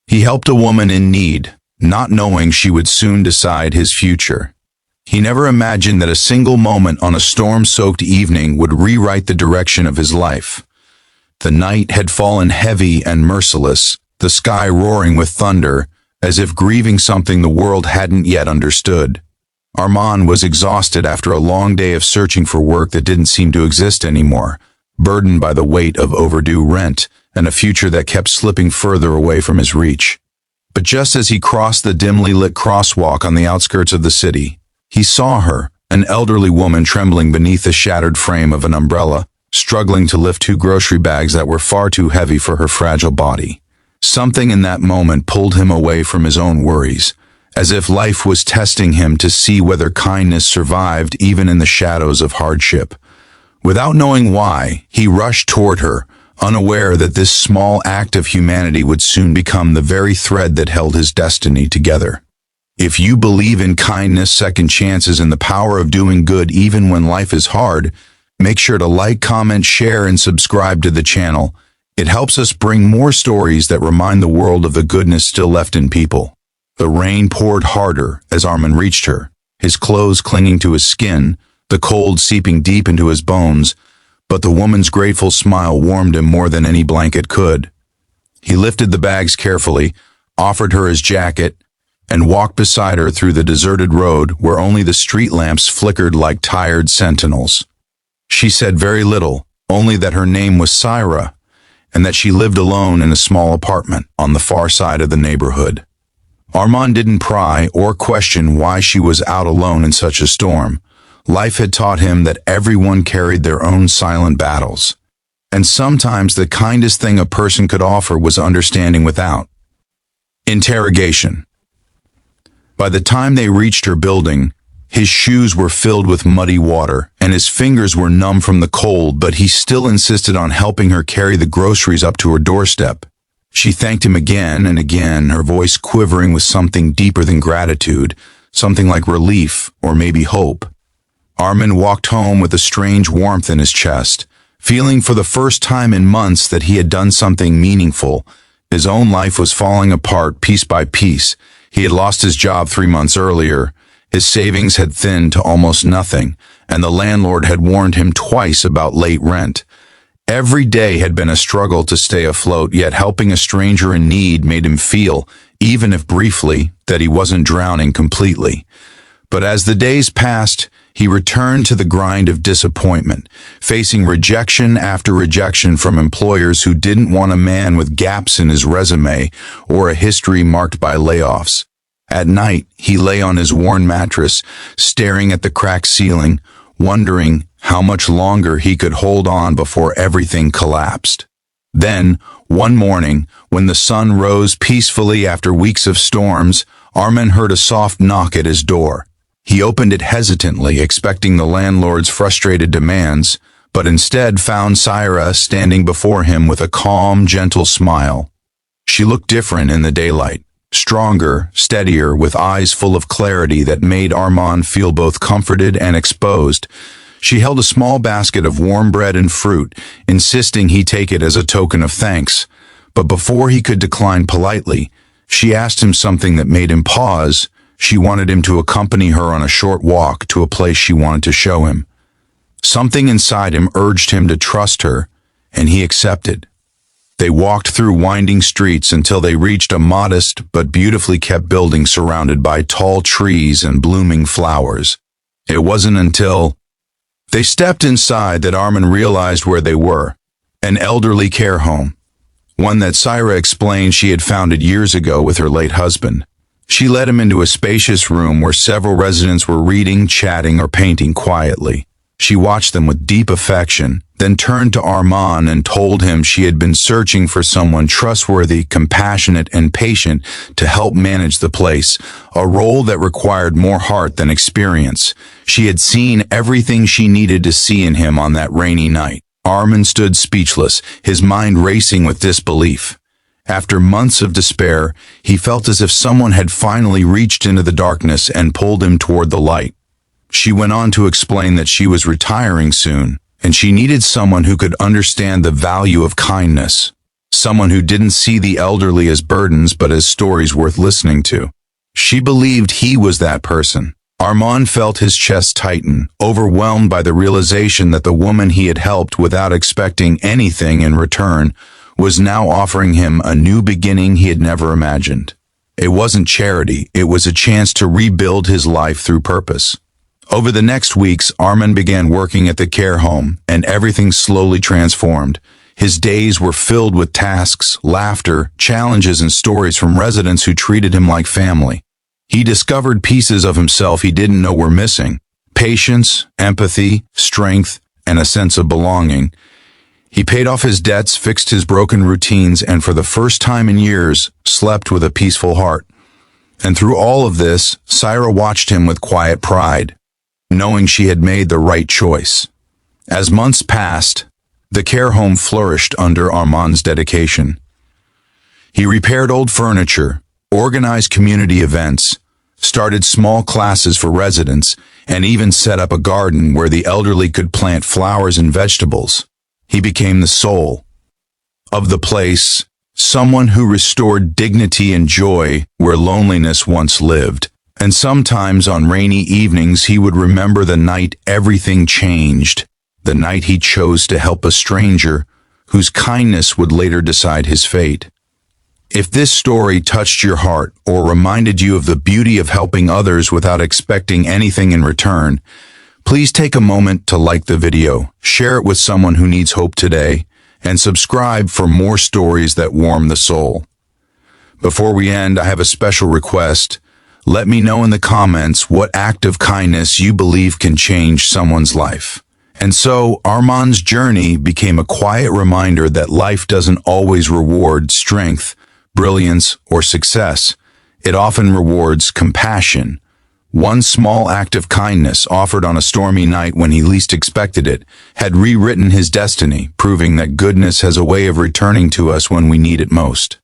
He helped a woman in need, not knowing she would soon decide his future. He never imagined that a single moment on a storm-soaked evening would rewrite the direction of his life. The night had fallen heavy and merciless, the sky roaring with thunder, as if grieving something the world hadn't yet understood. Arman was exhausted after a long day of searching for work that didn't seem to exist anymore, burdened by the weight of overdue rent and a future that kept slipping further away from his reach. But just as he crossed the dimly lit crosswalk on the outskirts of the city, he saw her, an elderly woman trembling beneath the shattered frame of an umbrella, struggling to lift 2 grocery bags that were far too heavy for her fragile body. Something in that moment pulled him away from his own worries, as if life was testing him to see whether kindness survived even in the shadows of hardship. Without knowing why, he rushed toward her, unaware that this small act of humanity would soon become the very thread that held his destiny together. If you believe in kindness, second chances, and the power of doing good even when life is hard, make sure to like, comment, share, and subscribe to the channel. It helps us bring more stories that remind the world of the goodness still left in people. The rain poured harder as Arman reached her, his clothes clinging to his skin, the cold seeping deep into his bones, but the woman's grateful smile warmed him more than any blanket could. He lifted the bags carefully, offered her his jacket, and walked beside her through the deserted road where only the street lamps flickered like tired sentinels. She said very little, only that her name was Syra, and that she lived alone in a small apartment on the far side of the neighborhood. Arman didn't pry or question why she was out alone in such a storm. Life had taught him that everyone carried their own silent battles, and sometimes the kindest thing a person could offer was understanding without interrogation. By the time they reached her building, his shoes were filled with muddy water, and his fingers were numb from the cold, but he still insisted on helping her carry the groceries up to her doorstep. She thanked him again and again, her voice quivering with something deeper than gratitude, something like relief or maybe hope. Arman walked home with a strange warmth in his chest, feeling for the first time in months that he had done something meaningful. His own life was falling apart piece by piece. He had lost his job 3 months earlier. His savings had thinned to almost nothing, and the landlord had warned him twice about late rent. Every day had been a struggle to stay afloat, yet helping a stranger in need made him feel, even if briefly, that he wasn't drowning completely. But as the days passed, he returned to the grind of disappointment, facing rejection after rejection from employers who didn't want a man with gaps in his resume or a history marked by layoffs. At night, he lay on his worn mattress, staring at the cracked ceiling, wondering how much longer he could hold on before everything collapsed. Then, one morning, when the sun rose peacefully after weeks of storms, Arman heard a soft knock at his door. He opened it hesitantly, expecting the landlord's frustrated demands, but instead found Syra standing before him with a calm, gentle smile. She looked different in the daylight. Stronger, steadier, with eyes full of clarity that made Arman feel both comforted and exposed. She held a small basket of warm bread and fruit, insisting he take it as a token of thanks. But before he could decline politely, she asked him something that made him pause. She wanted him to accompany her on a short walk to a place she wanted to show him. Something inside him urged him to trust her, and he accepted. They walked through winding streets until they reached a modest but beautifully kept building surrounded by tall trees and blooming flowers. It wasn't until they stepped inside that Arman realized where they were, an elderly care home, one that Syra explained she had founded years ago with her late husband. She led him into a spacious room where several residents were reading, chatting, or painting quietly. She watched them with deep affection, then turned to Arman and told him she had been searching for someone trustworthy, compassionate, and patient to help manage the place, a role that required more heart than experience. She had seen everything she needed to see in him on that rainy night. Arman stood speechless, his mind racing with disbelief. After months of despair, he felt as if someone had finally reached into the darkness and pulled him toward the light. She went on to explain that she was retiring soon, and she needed someone who could understand the value of kindness. someone who didn't see the elderly as burdens but as stories worth listening to. She believed he was that person. Arman felt his chest tighten, overwhelmed by the realization that the woman he had helped without expecting anything in return was now offering him a new beginning he had never imagined. It wasn't charity, it was a chance to rebuild his life through purpose. Over the next weeks, Arman began working at the care home, and everything slowly transformed. His days were filled with tasks, laughter, challenges, and stories from residents who treated him like family. He discovered pieces of himself he didn't know were missing: patience, empathy, strength, and a sense of belonging. He paid off his debts, fixed his broken routines, and for the first time in years, slept with a peaceful heart. And through all of this, Syra watched him with quiet pride, knowing she had made the right choice. As months passed, the care home flourished under Arman's dedication. He repaired old furniture, organized community events, started small classes for residents, and even set up a garden where the elderly could plant flowers and vegetables. He became the soul of the place, someone who restored dignity and joy where loneliness once lived. And sometimes on rainy evenings he would remember the night everything changed, the night he chose to help a stranger whose kindness would later decide his fate. If this story touched your heart or reminded you of the beauty of helping others without expecting anything in return, please take a moment to like the video, share it with someone who needs hope today, and subscribe for more stories that warm the soul. Before we end, I have a special request. Let me know in the comments what act of kindness you believe can change someone's life. And so, Arman's journey became a quiet reminder that life doesn't always reward strength, brilliance, or success. It often rewards compassion. One small act of kindness offered on a stormy night when he least expected it had rewritten his destiny, proving that goodness has a way of returning to us when we need it most.